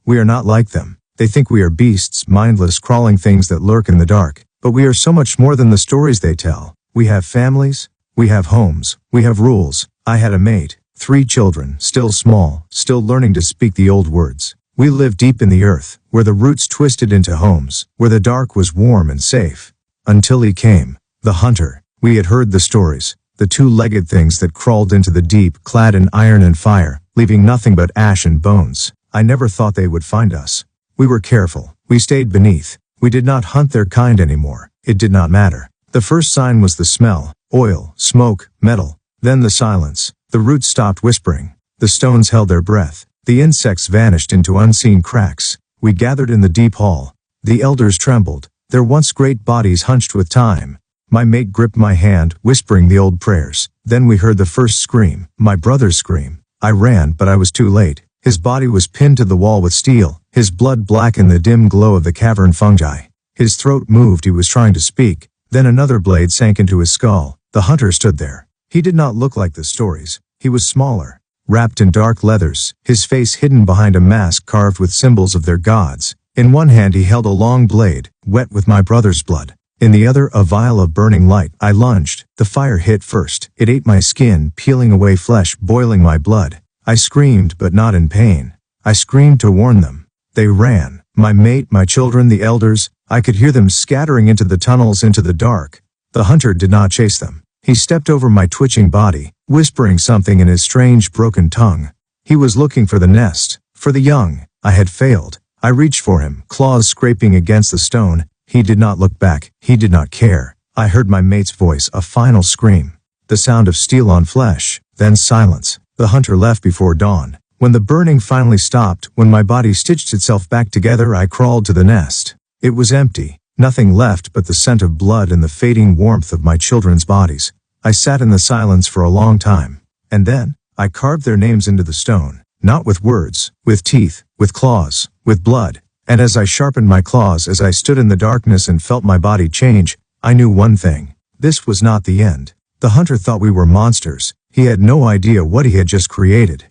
We are not like them. They think we are beasts, mindless, crawling things that lurk in the dark. But we are so much more than the stories they tell. We have families. We have homes. We have rules. I had a mate, 3 children, still small, still learning to speak the old words. We lived deep in the earth, where the roots twisted into homes, where the dark was warm and safe. Until he came, the hunter. We had heard the stories, the 2-legged things that crawled into the deep, clad in iron and fire, leaving nothing but ash and bones. I never thought they would find us. We were careful. We stayed beneath. We did not hunt their kind anymore. It did not matter. The first sign was the smell, oil, smoke, metal. Then the silence. The roots stopped whispering. The stones held their breath. The insects vanished into unseen cracks. We gathered in the deep hall. The elders trembled, their once great bodies hunched with time. My mate gripped my hand, whispering the old prayers. Then we heard the first scream, my brother's scream. I ran, but I was too late. His body was pinned to the wall with steel, his blood black in the dim glow of the cavern fungi. His throat moved, he was trying to speak. Then another blade sank into his skull. The hunter stood there. He did not look like the stories. He was smaller, wrapped in dark leathers, his face hidden behind a mask carved with symbols of their gods. In one hand he held a long blade, wet with my brother's blood. In the other, a vial of burning light. I lunged. The fire hit first. It ate my skin, peeling away flesh, boiling my blood. I screamed, but not in pain. I screamed to warn them. They ran. My mate, my children, the elders. I could hear them scattering into the tunnels, into the dark. The hunter did not chase them. He stepped over my twitching body, whispering something in his strange, broken tongue. He was looking for the nest, for the young. I had failed. I reached for him, claws scraping against the stone. He did not look back. He did not care. I heard my mate's voice, a final scream. The sound of steel on flesh, then silence. The hunter left before dawn. When the burning finally stopped, when my body stitched itself back together, I crawled to the nest. It was empty. Nothing left but the scent of blood and the fading warmth of my children's bodies. I sat in the silence for a long time. And then, I carved their names into the stone. Not with words, with teeth, with claws, with blood. And as I sharpened my claws, as I stood in the darkness and felt my body change, I knew one thing. This was not the end. The hunter thought we were monsters. He had no idea what he had just created.